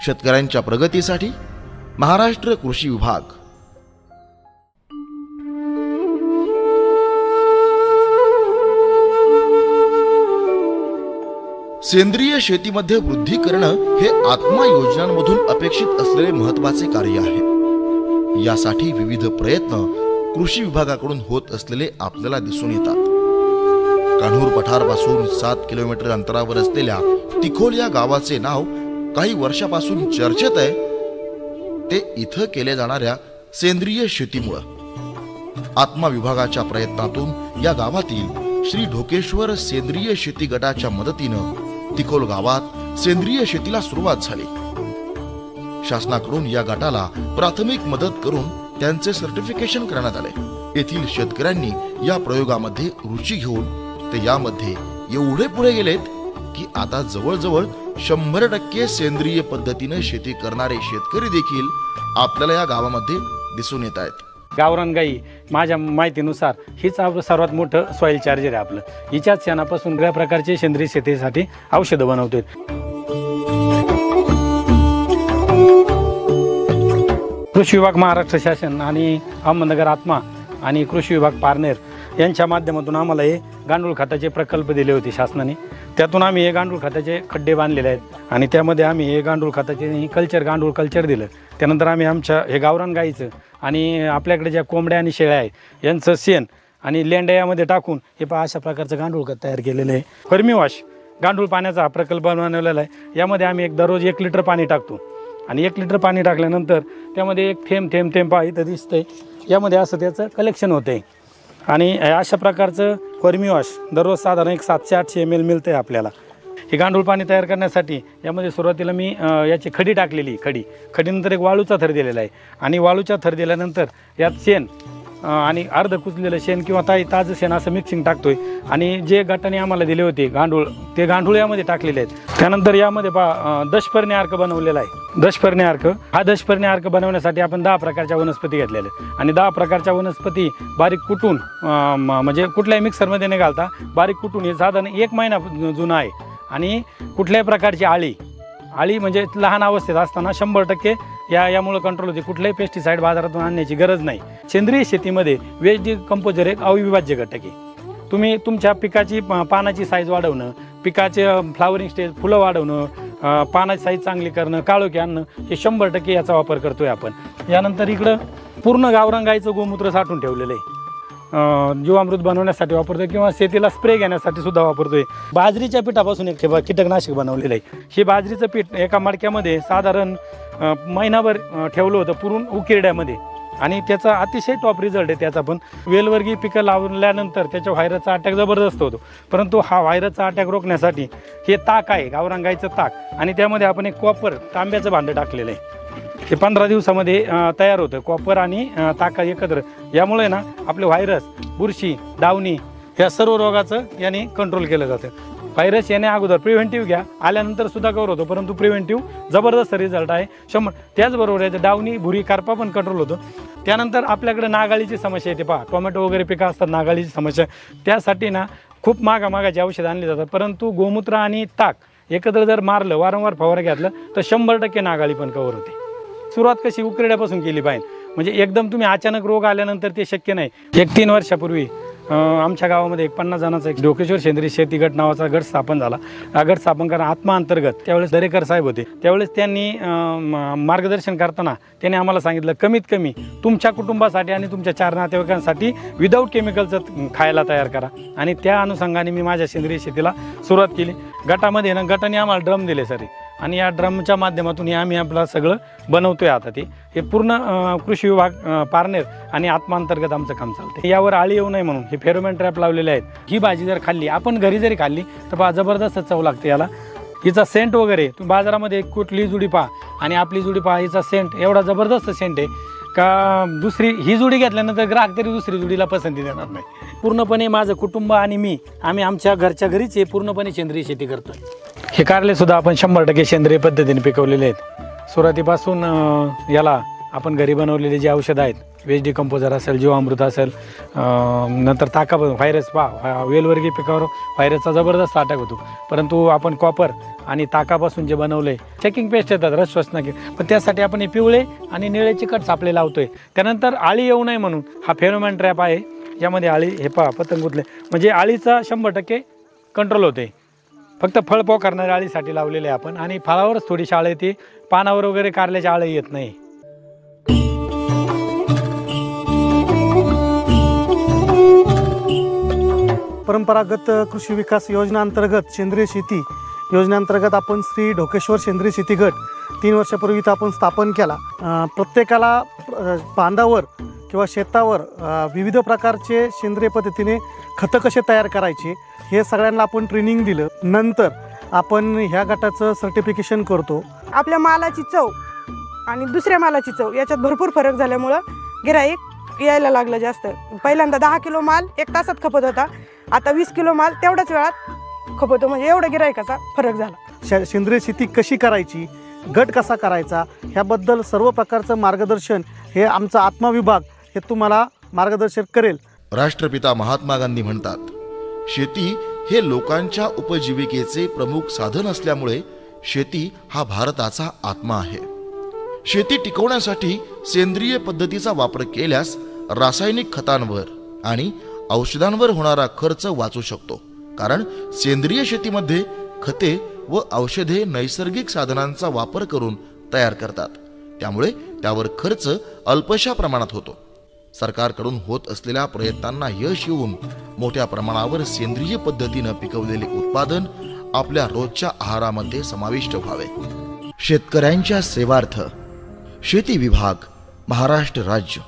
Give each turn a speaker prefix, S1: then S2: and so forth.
S1: शेतकऱ्यांच्या प्रगतीसाठी महाराष्ट्र कृषी विभाग. सेंद्रिय शेतीमध्ये वृद्धी करणं हे आत्मा योजनांमधून अपेक्षित असलेले महत्त्वाचे कार्य आहे. यासाठी विविध प्रयत्न कृषी विभागाकडून होत असलेले आपल्याला दिसून येतात. कान्हूर पठारपासून 7 किलोमीटर अंतरावर असलेल्या तिखोल या गावाचे नाव काही वर्षापासून चर्चेत आहे. ते इथं केले जाणाऱ्या सेंद्रिय शेतीमुळे. आत्मा विभागाच्या प्रयत्नातून या गावातील श्री ढोकेश्वर सेंद्रिय शेती गटाच्या मदतीनं तिखोल गावात सेंद्रिय शेतीला सुरुवात झाली. शासनाकडून या गटाला प्राथमिक मदत करून त्यांचे सर्टिफिकेशन करण्यात आले. येथील शेतकऱ्यांनी या प्रयोगामध्ये रुची घेऊन ते यामध्ये एवढे पुढे गेलेत की आता जवळजवळ 100% सेंद्रिय पद्धतीने शेती करणारे शेतकरी देखील आपल्याला या गावामध्ये दिसून येत आहेत.
S2: गावरान गाई माझ्या माहितीनुसार हीच सर्वात मोठं सॉइल चार्जर आहे आपलं. हिच्याच शेणापासून वेगळ्या प्रकारचे सेंद्रिय शेतीसाठी औषधं बनवतोय. कृषी विभाग महाराष्ट्र शासन आणि अहमदनगर आत्मा आणि कृषी विभाग पारनेर यांच्या माध्यमातून आम्हाला हे गांडूळ खताचे प्रकल्प दिले होते शासनाने. त्यातून आम्ही हे गांडूळ खताचे खड्डे बांधलेले आहेत आणि त्यामध्ये आम्ही हे गांडूळ खताचे गांडूळ कल्चर दिलं. त्यानंतर आम्ही आमच्या हे गावरान गाईचं आणि आपल्याकडे ज्या कोंबड्या आणि शेळ्या आहे यांचं शेण आणि लेंड्या यामध्ये टाकून हे पहा अशा प्रकारचं गांडूळ खत तयार केलेलं आहे. फर्मी वॉश गांडूळ पाण्याचा हा प्रकल्प बनवलेला आहे. यामध्ये आम्ही दररोज 1 लिटर पाणी टाकतो आणि 1 लिटर पाणी टाकल्यानंतर त्यामध्ये एक थेंब पहा इथं दिसतंय. यामध्ये असं त्याचं कलेक्शन होतं आहे आणि अशा प्रकारचं फर्मी वॉश दररोज साधारण एक 700-800 ml मिळतं आहे आपल्याला. हे गांडूळ पाणी तयार करण्यासाठी यामध्ये सुरुवातीला मी याची खडी टाकलेली. खडीनंतर एक वाळूचा थर दिलेला आहे आणि वाळूचा थर दिल्यानंतर यात शेण आणि अर्ध कुचलेलं शेण किंवा ताजं शेण असं मिक्सिंग टाकतोय आणि जे गटाने आम्हाला दिले होते गांडूळ ते गांडूळ यामध्ये टाकलेले आहेत. त्यानंतर यामध्ये दशपर्णी अर्क बनवलेला आहे. दशपर्णी अर्क बनवण्यासाठी आपण 10 प्रकारच्या वनस्पती घेतलेल्या आहेत आणि 10 प्रकारच्या वनस्पती बारीक कुटून म्हणजे कुठल्याही मिक्सरमध्ये न घालता बारीक कुटून हे साधारण 1 महिना जुना आहे. आणि कुठल्याही प्रकारची आळी म्हणजे लहान अवस्थेत असताना 100% यामुळे कंट्रोल होते. कुठल्याही पेस्टिसाईड बाजारातून आणण्याची गरज नाही. सेंद्रिय शेतीमध्ये वेस्ट कंपोजर एक अविभाज्य घटक आहे. तुम्ही तुमच्या पिकाची पानाची साईज वाढवणं, पिकाचे फ्लावरिंग स्टेज फुलं वाढवणं, पानाची साईज चांगली करणं, काळोखी आणणं हे 100% याचा वापर करतोय आपण. यानंतर इकडं पूर्ण गावरान गाईचं गोमूत्र साठवून ठेवलेलं आहे. जीवामृत बनवण्यासाठी वापरतोय किंवा शेतीला स्प्रे घेण्यासाठी सुद्धा वापरतोय. बाजरीच्या पिठापासून एक कीटकनाशक बनवलेलं आहे. हे बाजरीचं पीठ एका मडक्यामध्ये साधारण महिनाभर ठेवलं होतं पुरून उकिरड्यामध्ये आणि त्याचा अतिशय टॉप रिझल्ट आहे. त्याचा पण वेलवर्गीय पिकं लावल्यानंतर त्याच्या व्हायरसचा अटॅक जबरदस्त होतो. परंतु हा व्हायरसचा अटॅक रोखण्यासाठी हे ताक आहे गावरान गाईचं ताक आणि त्यामध्ये आपण एक कॉपर तांब्याचं भांडं टाकलेलं आहे. हे 15 दिवसामध्ये तयार होतं कॉपर आणि ताक एकत्र. यामुळे ना आपले व्हायरस, बुरशी, दावणी ह्या सर्व रोगाचं याने कंट्रोल केलं जातं. व्हायरस येण्या अगोदर प्रिव्हेंटिव्ह घ्या, आल्यानंतर सुद्धा कव्हर होतो परंतु प्रिव्हेंटिव्ह जबरदस्त रिझल्ट आहे 100. त्याचबरोबर याचं डावणी, भुरी, करपा पण कंट्रोल होतो. त्यानंतर आपल्याकडे नागाळीची समस्या येते पहा. टोमॅटो वगैरे पिकं असतात नागाळीची समस्या. त्यासाठी ना खूप मागाची औषधं आणली जातात. परंतु गोमूत्र आणि ताक एकत्र जर मारलं, वारंवार फवारा घेतलं तर 100% नागाळी पण कव्हर होते. सुरुवात कशी उकरड्यापासून केली पाहिजे. म्हणजे एकदम तुम्ही अचानक रोग आल्यानंतर ते शक्य नाही. 3 वर्षापूर्वी आमच्या गावामध्ये 50 जणांचा एक ढोकेश्वर सेंद्रिय शेती गट नावाचा गट स्थापन झाला. हा गट स्थापन करा आत्मा अंतर्गत त्यावेळेस दरेकर साहेब होते. त्यावेळेस त्यांनी मार्गदर्शन करताना त्यांनी आम्हाला सांगितलं कमीत कमी तुमच्या कुटुंबासाठी आणि तुमच्या 4 नातेवाईकांसाठी विदाऊट केमिकलचं खायला तयार करा. आणि त्या अनुषंगाने मी माझ्या सेंद्रिय शेतीला सुरुवात केली. गटामध्ये ना गटाने आम्हाला ड्रम दिले सर आणि या ड्रमच्या माध्यमातून आम्ही आपलं सगळं बनवतोय. आता हे पूर्ण कृषी विभाग पारनेर आणि आत्मांतर्गत आमचं काम चालतं. यावर आळी येऊ नये म्हणून हे फेरोमॅन ट्रॅप लावलेले आहेत. ही भाजी जर खाल्ली आपण घरी जरी खाल्ली तर जबरदस्त चव लागते याला. हिचा सेंट वगैरे तुम्ही बाजारामध्ये कुठली जुडी पहा आणि आपली जुडी पहा, हिचा सेंट एवढा जबरदस्त सेंट आहे का दुसरी ही जुडी घेतल्यानंतर ग्राहक तरी दुसरी जुडीला पसंती देणार नाही. पूर्णपणे माझं कुटुंब आणि आम्ही आमच्या घरच्या घरीच हे पूर्णपणे सेंद्रिय शेती करतोय. हे कारले सुद्धा आपण 100% सेंद्रिय पद्धतीने पिकवलेले आहेत. सुरुवातीपासून याला आपण घरी बनवलेले जे औषधं आहेत, वेज डिकम्पोजर असेल, जीवामृत असेल, नंतर ताका व्हायरस वेलवर्गीय पिकावर व्हायरसचा जबरदस्त अटॅक होतो, परंतु आपण कॉपर आणि ताकापासून जे बनवले चेकिंग पेस्ट येतात रस श्वसनाचे, पण त्यासाठी आपण हे पिवळे आणि निळे चिकट सापळे लावतोय. त्यानंतर आळी येऊ नये म्हणून हा फेरोमॅन ट्रॅप आहे, यामध्ये आळी हे पतंग गुंतले म्हणजे आळीचा 100% कंट्रोल होते. फक्त फळ पोखरणाऱ्या आळीसाठी लावलेले आपण, आणि फळावरच थोडीशी आळ येते, पानावर वगैरे कारल्याची आळ येत नाही.
S3: परंपरागत कृषी विकास योजनेअंतर्गत सेंद्रिय शेती योजनेअंतर्गत आपण श्री ढोकेश्वर सेंद्रिय शेती गट 3 वर्षापूर्वी इथं आपण स्थापन केला. प्रत्येकाला बांधावर किंवा शेतावर विविध प्रकारचे सेंद्रिय पद्धतीने खतं कसे तयार करायचे हे सगळ्यांना आपण ट्रेनिंग दिलं. नंतर आपण ह्या गटाचं सर्टिफिकेशन करतो.
S4: आपल्या मालाची चव आणि दुसऱ्या मालाची चव याच्यात भरपूर फरक झाल्यामुळं गिऱ्हाईक यायला लागलं जास्त. पहिल्यांदा 10 किलो माल 1 तासात खपत होता, आता 20 किलो माल तेवढ्याच वेळात खपतो, म्हणजे एवढा गिऱ्हाईकाचा फरक झाला.
S3: सेंद्रिय शेती कशी करायची, गट कसा करायचा ह्याबद्दल सर्व प्रकारचं मार्गदर्शन हे आमचा आत्मा विभाग हे तुम्हाला मार्गदर्शन करेल.
S1: राष्ट्रपिता महात्मा गांधी म्हणतात, शेती हे लोकांच्या उपजीविकेचे प्रमुख साधन असल्यामुळे शेती हा भारताचा आत्मा आहे. शेती टिकवण्यासाठी सेंद्रिय पद्धतीचा वापर केल्यास रासायनिक खतांवर आणि औषधांवर होणारा खर्च वाचू शकतो, कारण सेंद्रिय शेतीमध्ये खते व औषधे नैसर्गिक साधनांचा वापर करून तयार करतात, त्यामुळे त्यावर खर्च अल्पशा प्रमाणात होतो. सरकारकडून होत असलेल्या प्रयत्नांना यश येऊन मोठ्या प्रमाणावर सेंद्रिय पद्धतीनं पिकवलेले उत्पादन आपल्या रोजच्या आहारामध्ये समाविष्ट व्हावे. शेतकऱ्यांच्या सेवार्थ शेती विभाग, महाराष्ट्र राज्य.